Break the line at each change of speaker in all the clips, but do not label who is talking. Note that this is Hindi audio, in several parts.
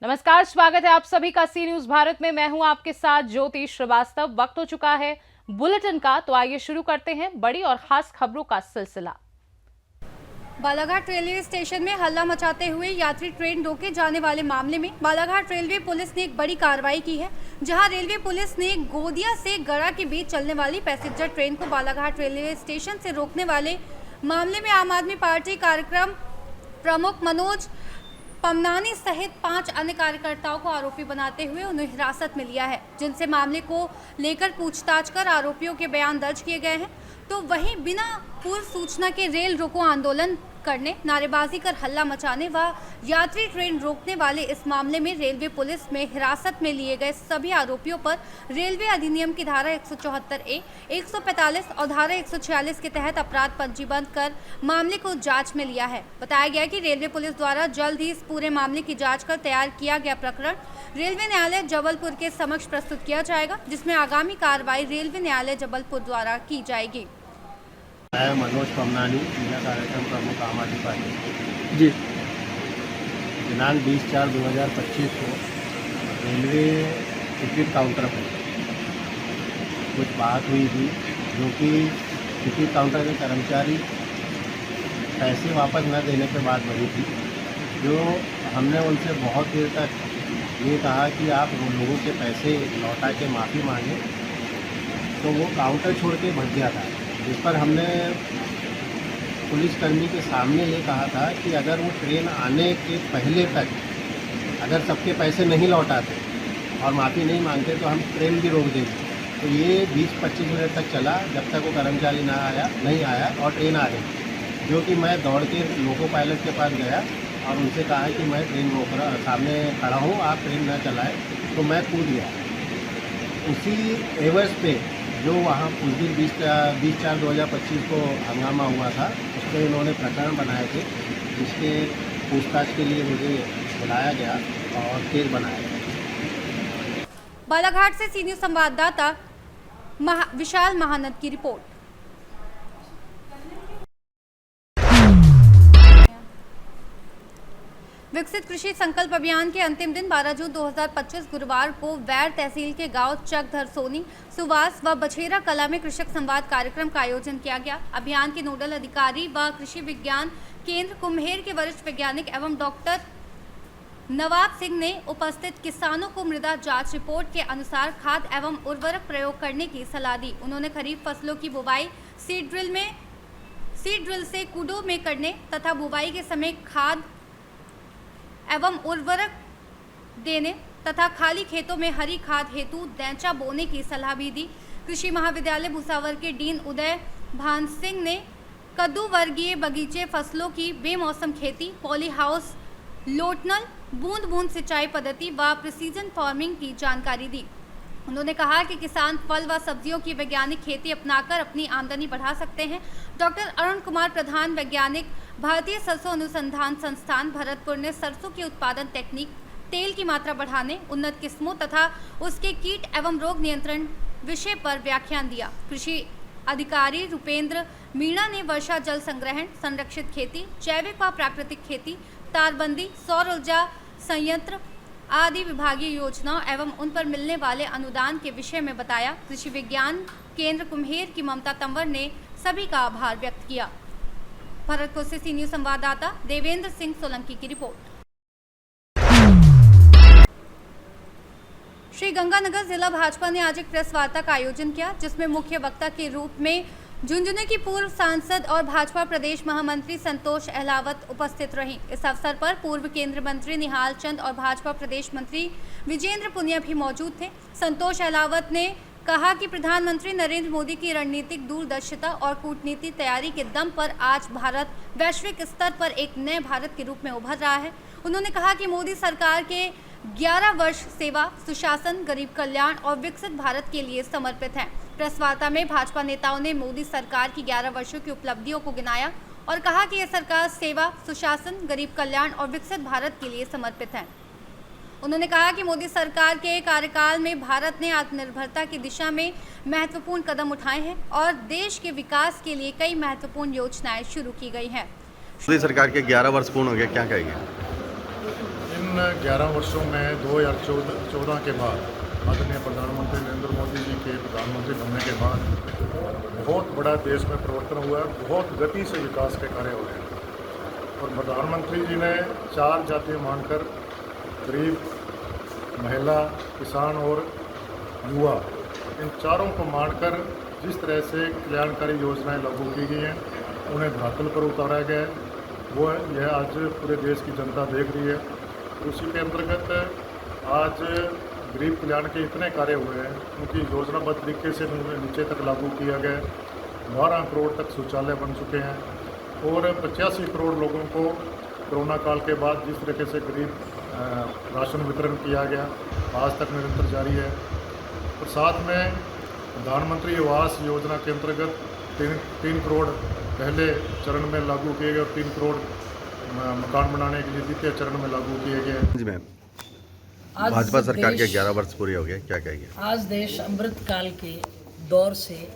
नमस्कार, स्वागत है आप सभी का सी न्यूज भारत में। मैं हूं आपके साथ ज्योति श्रीवास्तव। वक्त हो चुका है बुलेटिन का, तो आइए शुरू करते हैं बड़ी और खास खबरों का सिलसिला।
बालाघाट रेलवे स्टेशन में हल्ला मचाते हुए यात्री ट्रेन रोके जाने वाले मामले में बालाघाट रेलवे पुलिस ने एक बड़ी कार्रवाई की है, जहां रेलवे पुलिस ने गोदिया से गड़ा के बीच चलने वाली पैसेंजर ट्रेन को बालाघाट रेलवे स्टेशन से रोकने वाले मामले में आम आदमी पार्टी कार्यक्रम प्रमुख मनोज पमनानी सहित 5 अन्य कार्यकर्ताओं को आरोपी बनाते हुए उन्हें हिरासत में लिया है, जिनसे मामले को लेकर पूछताछ कर आरोपियों के बयान दर्ज किए गए हैं। तो वहीं बिना पूर्व सूचना के रेल रोको आंदोलन करने, नारेबाजी कर हल्ला मचाने व यात्री ट्रेन रोकने वाले इस मामले में रेलवे पुलिस में हिरासत में लिए गए सभी आरोपियों पर रेलवे अधिनियम की धारा 174A, 145 और धारा 146 के तहत अपराध पंजीबद्ध कर मामले को जांच में लिया है। बताया गया कि रेलवे पुलिस द्वारा जल्द ही इस पूरे मामले की जांच कर तैयार किया गया प्रकरण रेलवे न्यायालय जबलपुर के समक्ष प्रस्तुत किया जाएगा, जिसमें आगामी कार्रवाई रेलवे न्यायालय जबलपुर द्वारा की जाएगी।
मैं मनोज पमनानी, जिला कार्यक्रम प्रमुख आम आदमी पार्टी
जी।
दिनांक 20/4/2025 को रेलवे टिकट काउंटर पर कुछ बात हुई थी, जो कि टिकट काउंटर के कर्मचारी पैसे वापस न देने के बाद बनी थी, जो हमने उनसे बहुत देर तक ये कहा कि आप उन लोगों के पैसे लौटा के माफ़ी मांगे, तो वो काउंटर छोड़ के भग गया था। जिस पर हमने पुलिसकर्मी के सामने ये कहा था कि अगर वो ट्रेन आने के पहले तक अगर सबके पैसे नहीं लौटाते और माफ़ी नहीं मांगते तो हम ट्रेन भी रोक देंगे। तो ये 20-25 मिनट तक चला, जब तक वो कर्मचारी नहीं आया और ट्रेन आ गई, जो कि मैं दौड़ के लोको पायलट के पास गया और उनसे कहा कि मैं ट्रेन रोक रहा, सामने खड़ा हूँ, आप ट्रेन न चलाएं। तो मैं कूद गया। उसी एवज पे जो वहाँ उस दिन 20/4/2025 को हंगामा हुआ था, उस पर इन्होंने प्रकरण बनाए थे, जिसके पूछताछ के लिए मुझे बुलाया गया और केस बनाया गया।
बालाघाट से सी न्यूज संवाददाता विशाल महानंद की रिपोर्ट। विकसित कृषि संकल्प अभियान के अंतिम दिन 12 जून 2025 गुरुवार को वैर तहसील के गांव चकधर सोनी, सुवास व बछेरा कला में कृषक संवाद कार्यक्रम का आयोजन किया गया। अभियान के नोडल अधिकारी व कृषि विज्ञान केंद्र कुम्हेर के वरिष्ठ वैज्ञानिक एवं डॉक्टर नवाब सिंह ने उपस्थित किसानों को मृदा जांच रिपोर्ट के अनुसार खाद एवं उर्वरक प्रयोग करने की सलाह दी। उन्होंने खरीफ फसलों की बुवाई सीड ड्रिल से कूडों में करने तथा बुवाई के समय खाद एवं उर्वरक देने तथा खाली खेतों में हरी खाद हेतु दैंचा बोने की सलाह भी दी। कृषि महाविद्यालय भूसावर के डीन उदय भान सिंह ने कद्दू वर्गीय बगीचे फसलों की बेमौसम खेती, पॉली हाउस, लोटनल, बूंद बूंद सिंचाई पद्धति व प्रिसीजन फार्मिंग की जानकारी दी। उन्होंने कहा कि किसान फल व सब्जियों की वैज्ञानिक खेती अपनाकर अपनी आमदनी बढ़ा सकते हैं। डॉक्टर अरुण कुमार प्रधान, वैज्ञानिक, भारतीय सरसों अनुसंधान संस्थान भरतपुर ने सरसों की उत्पादन तकनीक, तेल की मात्रा बढ़ाने, उन्नत किस्मों तथा उसके कीट एवं रोग नियंत्रण विषय पर व्याख्यान दिया। कृषि अधिकारी रुपेंद्र मीणा ने वर्षा जल संग्रहण, संरक्षित खेती, जैविक व प्राकृतिक खेती, तारबंदी, सौर ऊर्जा संयंत्र आदि विभागीय योजनाओं एवं उन पर मिलने वाले अनुदान के विषय में बताया। कृषि विज्ञान केंद्र कुम्हेर की ममता तंवर ने सभी का आभार व्यक्त किया। भरतपुर से सी न्यूज संवाददाता देवेंद्र सिंह सोलंकी की रिपोर्ट। श्री गंगानगर जिला भाजपा ने आज एक प्रेस वार्ता का आयोजन किया, जिसमें मुख्य वक्ता के रूप में झुंझुनू की पूर्व सांसद और भाजपा प्रदेश महामंत्री संतोष अहलावत उपस्थित रहीं। इस अवसर पर पूर्व केंद्रीय मंत्री निहाल चंद और भाजपा प्रदेश मंत्री विजेंद्र पुनिया भी मौजूद थे। संतोष अहलावत ने कहा कि प्रधानमंत्री नरेंद्र मोदी की रणनीतिक दूरदर्शिता और कूटनीति तैयारी के दम पर आज भारत वैश्विक स्तर पर एक नए भारत के रूप में उभर रहा है। उन्होंने कहा कि मोदी सरकार के 11 वर्ष सेवा, सुशासन, गरीब कल्याण और विकसित भारत के लिए समर्पित हैं। प्रेस वार्ता में भाजपा नेताओं ने मोदी सरकार की 11 वर्षों की उपलब्धियों को गिनाया और कहा कि यह सरकार सेवा, सुशासन, गरीब कल्याण और विकसित भारत के लिए समर्पित है। उन्होंने कहा कि मोदी सरकार के कार्यकाल में भारत ने आत्मनिर्भरता की दिशा में महत्वपूर्ण कदम उठाए हैं और देश के विकास के लिए कई महत्वपूर्ण योजनाएं शुरू की गई हैं।
मोदी सरकार के 11 वर्ष पूर्ण हो गए, क्या कहेंगे?
इन 11 वर्षों में 2014 के बाद आदरणीय प्रधानमंत्री नरेंद्र मोदी जी के प्रधानमंत्री बनने के बाद बहुत बड़ा देश में परिवर्तन हुआ है। बहुत गति से विकास के कार्य हो रहे हैं और प्रधानमंत्री जी ने 4 जातियाँ मानकर गरीब, महिला, किसान और युवा, इन चारों को मानकर जिस तरह से कल्याणकारी योजनाएं लागू की गई हैं, उन्हें धरातल पर उतारा गया है, वो यह आज पूरे देश की जनता देख रही है। उसी के अंतर्गत आज गरीब कल्याण के इतने कार्य हुए हैं, उनकी योजनाबद्ध तरीके से नीचे तक लागू किया गया है। 12 करोड़ तक शौचालय बन चुके हैं और 85 करोड़ लोगों को कोरोना काल के बाद जिस तरीके से गरीब राशन वितरण किया गया, आज तक निरंतर जारी है। और साथ में प्रधानमंत्री आवास योजना के अंतर्गत 3 करोड़ पहले चरण में लागू किए गए और 3 करोड़ मकान बनाने के लिए द्वितीय चरण में लागू किए गए।
जी मैम, भाजपा सरकार के 11 वर्ष पूरे हो गए, क्या कहेंगे?
आज देश अमृत काल के दौर से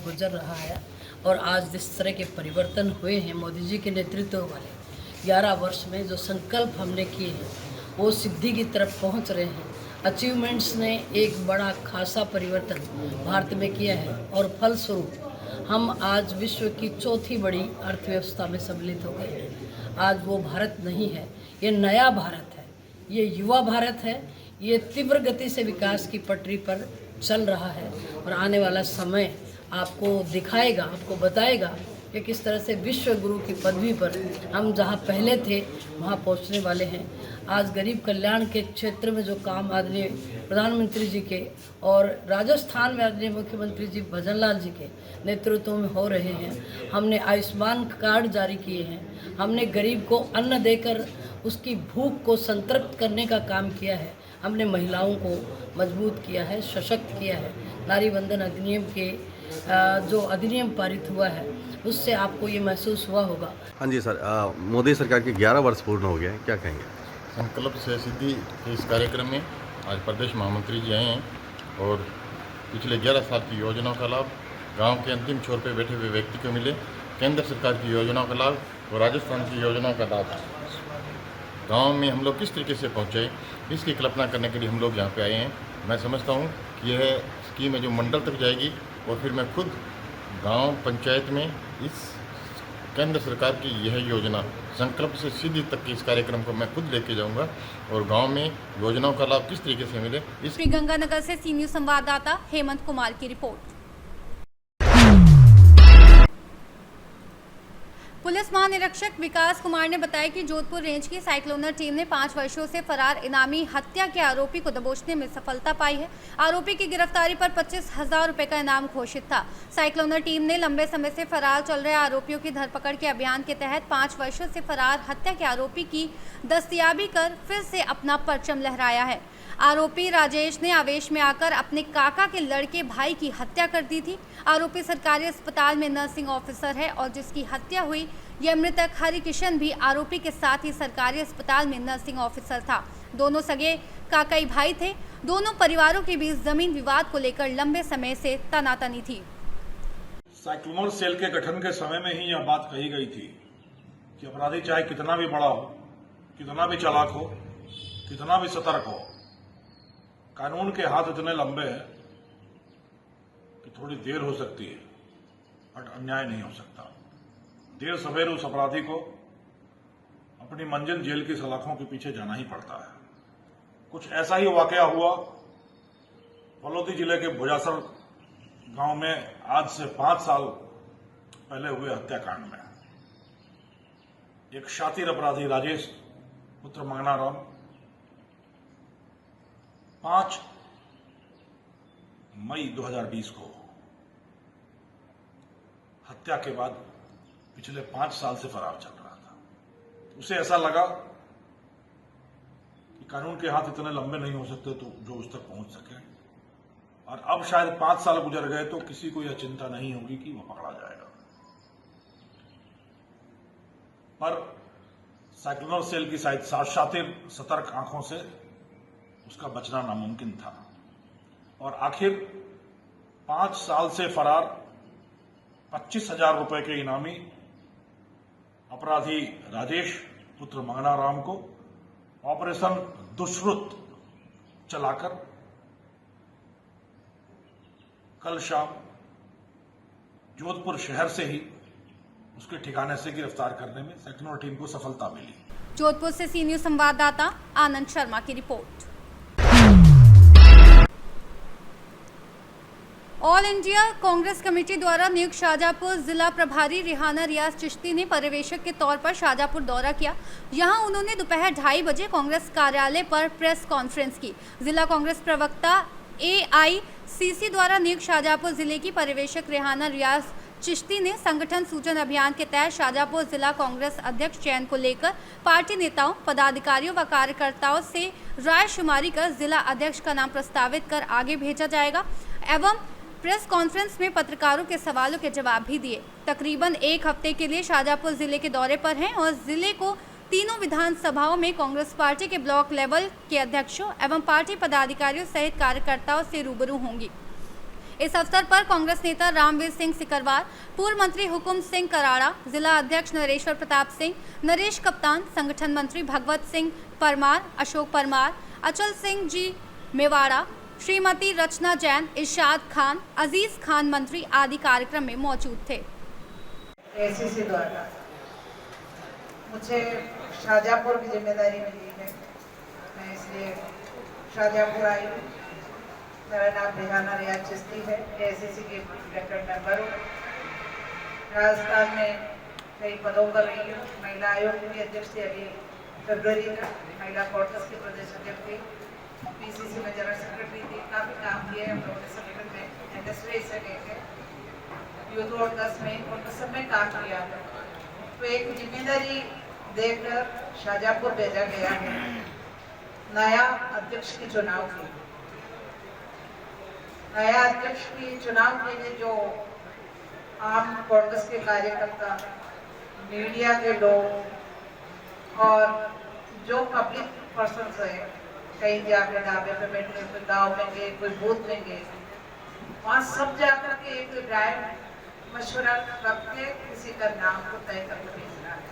गुजर रहा है और आज जिस तरह के परिवर्तन हुए हैं मोदी जी के नेतृत्व वाले 11 वर्ष में, जो संकल्प हमने किए हैं वो सिद्धि की तरफ पहुंच रहे हैं। अचीवमेंट्स ने एक बड़ा खासा परिवर्तन भारत में किया है और फलस्वरूप हम आज विश्व की चौथी बड़ी अर्थव्यवस्था में सम्मिलित हो गए हैं। आज वो भारत नहीं है, ये नया भारत है, ये युवा भारत है, ये तीव्र गति से विकास की पटरी पर चल रहा है और आने वाला समय आपको दिखाएगा, आपको बताएगा कि किस तरह से विश्व गुरु की पदवी पर हम जहां पहले थे वहां पहुंचने वाले हैं। आज गरीब कल्याण के क्षेत्र में जो काम आदरणीय प्रधानमंत्री जी के और राजस्थान में आदरणीय मुख्यमंत्री जी भजन लाल जी के नेतृत्व में हो रहे हैं, हमने आयुष्मान कार्ड जारी किए हैं, हमने गरीब को अन्न देकर उसकी भूख को संतृप्त करने का काम किया है, हमने महिलाओं को मजबूत किया है, सशक्त किया है। नारी वंदन अधिनियम के जो अधिनियम पारित हुआ है उससे आपको ये महसूस हुआ होगा।
हाँ जी सर, मोदी सरकार के 11 वर्ष पूर्ण हो गए, क्या कहेंगे?
संकल्प से सिद्धि के इस कार्यक्रम में आज प्रदेश महामंत्री जी आए हैं और पिछले 11 साल की योजनाओं का लाभ गांव के अंतिम छोर पे बैठे हुए व्यक्ति को मिले, केंद्र सरकार की योजनाओं का लाभ और राजस्थान की योजनाओं का लाभ गांव में हम लोग किस तरीके से पहुँचे, इसकी कल्पना करने के लिए हम लोग यहाँ पे आए हैं। मैं समझता हूँ कि यह स्कीम है जो मंडल तक जाएगी और फिर मैं खुद गांव पंचायत में इस केंद्र सरकार की यह योजना संकल्प से सिद्धि तक के इस कार्यक्रम को मैं खुद लेके जाऊंगा और गांव में योजनाओं का लाभ किस तरीके से मिले। इस
श्रीगंगानगर से सी न्यूज़ संवाददाता हेमंत कुमार की रिपोर्ट। पुलिस महानिरीक्षक विकास कुमार ने बताया कि जोधपुर रेंज की साइक्लोनर टीम ने 5 वर्षों से फरार इनामी हत्या के आरोपी को दबोचने में सफलता पाई है। आरोपी की गिरफ्तारी पर 25,000 रुपए का इनाम घोषित था। साइक्लोनर टीम ने लंबे समय से फरार चल रहे आरोपियों की धरपकड़ के अभियान के तहत 5 वर्षों से फरार हत्या के आरोपी की दस्तयाबी कर फिर से अपना परचम लहराया है। आरोपी राजेश ने आवेश में आकर अपने काका के लड़के भाई की हत्या कर दी थी। आरोपी सरकारी अस्पताल में नर्सिंग ऑफिसर है और जिसकी हत्या हुई यह मृतक हरि किशन भी आरोपी के साथ ही सरकारी अस्पताल में नर्सिंग ऑफिसर था। दोनों सगे काकाई भाई थे। दोनों परिवारों के बीच जमीन विवाद को लेकर लंबे समय से तनातनी थी।
साइक्लोनर सेल के गठन के समय में ही यह बात कही गई थी कि अपराधी चाहे कितना भी बड़ा हो, कितना भी चालाक हो, कितना भी सतर्क हो, कानून के हाथ इतने लंबे हैं कि थोड़ी देर हो सकती है बट अन्याय नहीं हो सकता। देर सवेर उस अपराधी को अपनी मंजिल जेल की सलाखों के पीछे जाना ही पड़ता है। कुछ ऐसा ही वाकया हुआ फलोदी जिले के भुजासर गांव में आज से 5 साल पहले हुए हत्याकांड में। एक शातिर अपराधी राजेश पुत्र मंगनाराम 5 मई 2020 को हत्या के बाद पिछले 5 साल से फरार चल रहा था। उसे ऐसा लगा कि कानून के हाथ इतने लंबे नहीं हो सकते तो जो उस तक पहुंच सके, और अब शायद 5 साल गुजर गए तो किसी को यह चिंता नहीं होगी कि वह पकड़ा जाएगा। पर साइक्लोनर सेल की शातिर सतर्क आंखों से उसका बचना नामुमकिन था। और आखिर 5 साल से फरार 25,000 रुपए के इनामी अपराधी राजेश पुत्र मंगनाराम को ऑपरेशन दुष्कृत चलाकर कल शाम जोधपुर शहर से ही उसके ठिकाने से गिरफ्तार करने में सेक्टर टीम को सफलता मिली।
जोधपुर से सी न्यूज संवाददाता आनंद शर्मा की report. All India Congress committee द्वारा नियुक्त शाहजहांपुर जिला प्रभारी रिहाना रियाज चिश्ती ने पर्यवेक्षक के तौर पर शाहजहांपुर दौरा किया। यहां उन्होंने दोपहर 2:30 बजे कांग्रेस कार्यालय पर प्रेस कॉन्फ्रेंस की। जिला कांग्रेस प्रवक्ता AICC द्वारा नियुक्त शाहजहांपुर जिले की पर्यवेक्षक रिहाना रियाज चिश्ती ने संगठन सूजन अभियान के तहत शाहजहांपुर जिला कांग्रेस अध्यक्ष चयन को लेकर पार्टी नेताओं, पदाधिकारियों व कार्यकर्ताओं से रायशुमारी कर जिला अध्यक्ष का नाम प्रस्तावित कर आगे भेजा जाएगा एवं प्रेस कॉन्फ्रेंस में पत्रकारों के सवालों के जवाब भी दिए। तकरीबन 1 हफ्ते के लिए शाहजहांपुर जिले के दौरे पर हैं और जिले को तीनों विधानसभाओं में कांग्रेस पार्टी के ब्लॉक लेवल के अध्यक्षों एवं पार्टी पदाधिकारियों सहित कार्यकर्ताओं से रूबरू होंगी। इस अवसर पर कांग्रेस नेता रामवीर सिंह सिकरवार, पूर्व मंत्री हुकुम सिंह कराड़ा, जिला अध्यक्ष नरेश्वर प्रताप सिंह, नरेश कप्तान, संगठन मंत्री भगवत सिंह परमार, अशोक परमार, अचल सिंह जी मेवाड़ा, श्रीमती रचना जैन, इरशाद खान, अजीज खान मंत्री आदि कार्यक्रम में मौजूद थे।
AICC द्वारा मुझे शाहजहांपुर की जिम्मेदारी मिली है, मैं इसलिए शाहजहांपुर आई हूँ। मेरा नाम रिहाना रियाज चिश्ती है, AICC की इलेक्टेड मेंबर हूँ। राजस्थान में कई पदों पर रही हूँ। महिला आयोग की अध्यक्ष थी अभी फरवरी तक, महिला कॉर्टस की प्रदेश अध्यक्ष थी, PCC में जनरल सेक्रेटरी थी। काफ़ी काम किए हम लोगों ने संगठन में, इंडस्ट्री से लेकर यूथ ऑर्गस में और सब में काम किया है। तो एक जिम्मेदारी देकर शाहजहांपुर भेजा गया है नया अध्यक्ष की चुनाव की। नया अध्यक्ष की चुनाव के लिए जो आम कांग्रेस के कार्यकर्ता, मीडिया के लोग और जो पब्लिक पर्सन है, कहीं जाकर ढाबे पे बैठ गए, कोई गाँव में गए, कोई बूथ में गए, वहाँ सब जाकर के एक राय मशवरा करके किसी का नाम को तय करके भेजना है।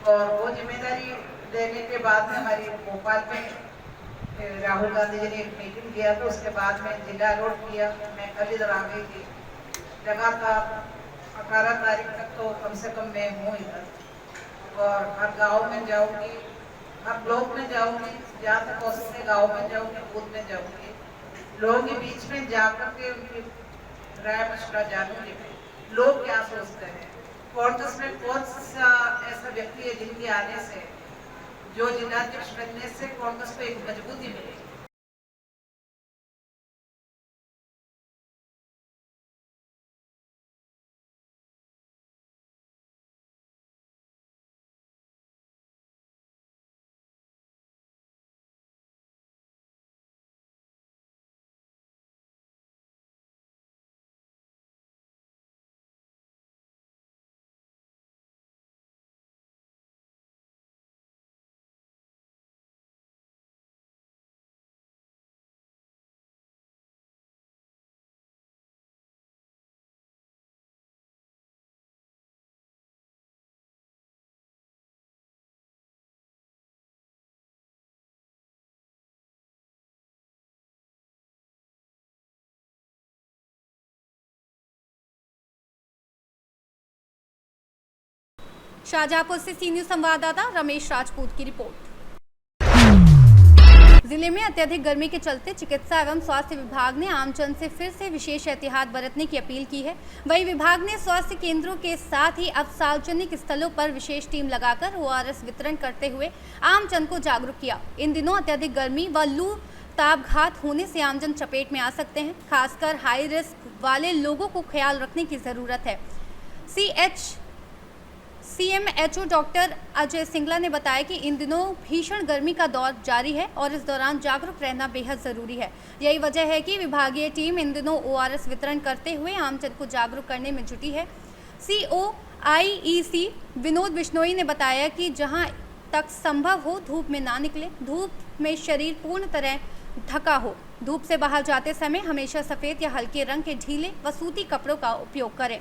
और वो जिम्मेदारी देने के बाद में हमारी भोपाल में राहुल गांधी जी ने एक मीटिंग किया, तो उसके बाद में जिला रोड किया। मैं कल इधर आ गई थी, लगा था 18 तारीख तक तो कम से कम मैं हूँ इधर और हर गांव में जाऊंगी, हर ब्लॉक में जाऊंगी, जहाँ तक हो सकते गाँव में जाऊंगी, बूथ में जाऊंगी, लोगों के बीच में जाकर के उनकी राय मशवरा जानूंगी लोग क्या सोचते हैं, कांग्रेस में कौन सा ऐसा व्यक्ति है जिनके आने से, जो जिलाध्यक्ष बनने से कांग्रेस को एक मजबूती मिलेगी।
शाहजहांपुर से सी न्यूज संवाददाता रमेश राजपूत की रिपोर्ट। जिले में अत्यधिक गर्मी के चलते चिकित्सा एवं स्वास्थ्य विभाग ने आमजन से फिर से विशेष एहतियात बरतने की अपील की है। वहीं विभाग ने स्वास्थ्य केंद्रों के साथ ही अब सार्वजनिक स्थलों पर विशेष टीम लगाकर ORS वितरण करते हुए आमजन को जागरूक किया। इन दिनों अत्यधिक गर्मी व लू तापघात होने से आमजन चपेट में आ सकते हैं। खासकर हाई रिस्क वाले लोगों को ख्याल रखने की जरूरत है। CMHO डॉक्टर अजय सिंगला ने बताया कि इन दिनों भीषण गर्मी का दौर जारी है और इस दौरान जागरूक रहना बेहद ज़रूरी है। यही वजह है कि विभागीय टीम इन दिनों ORS वितरण करते हुए आमजन को जागरूक करने में जुटी है। COIEC विनोद बिश्नोई ने बताया कि जहां तक संभव हो धूप में ना निकले, धूप में शरीर पूर्ण तरह ढका हो। धूप से बाहर जाते समय हमेशा सफेद या हल्के रंग के ढीले व सूती कपड़ों का उपयोग करें।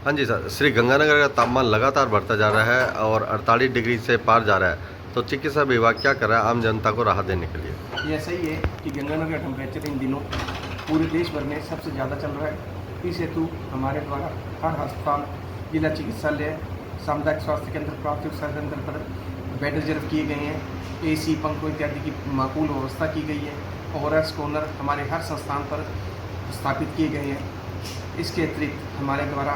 हाँ जी सर, श्री गंगानगर का तापमान लगातार बढ़ता जा रहा है और 48 डिग्री से पार जा रहा है, तो चिकित्सा विभाग क्या कर रहा है आम जनता को राहत देने के लिए?
ये सही है कि गंगानगर का टेम्परेचर इन दिनों पूरे देश भर में सबसे ज़्यादा चल रहा है। इस हेतु हमारे द्वारा हर अस्पताल, जिला चिकित्सालय, सामुदायिक स्वास्थ्य केंद्र, प्राथमिक स्वास्थ्य केंद्र पर बेड रिजर्व किए गए हैं। AC, पंखों इत्यादि की माकूल व्यवस्था की गई है। ओआरएस कॉर्नर हमारे हर संस्थान पर स्थापित किए गए हैं। इसके अतिरिक्त हमारे द्वारा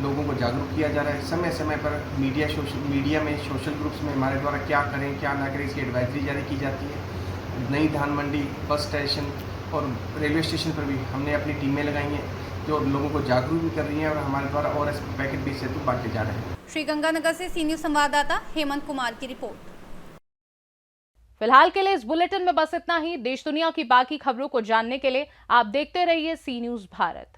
लोगों को जागरूक किया जा रहा है। समय समय पर मीडिया में, सोशल ग्रुप्स में हमारे द्वारा क्या करें क्या ना करें इसकी एडवाइजरी जारी की जाती है। नई धान मंडी, बस स्टेशन और रेलवे स्टेशन पर भी हमने अपनी टीमें लगाई हैं जो लोगों को जागरूक भी कर रही हैं और हमारे द्वारा ORS पैकेट भी सेतु बांटे जा रहे हैं।
श्री गंगानगर से सी न्यूज़ संवाददाता हेमंत कुमार की रिपोर्ट।
फिलहाल के लिए इस बुलेटिन में बस इतना ही। देश दुनिया की बाकी खबरों को जानने के लिए आप देखते रहिए सी न्यूज़ भारत।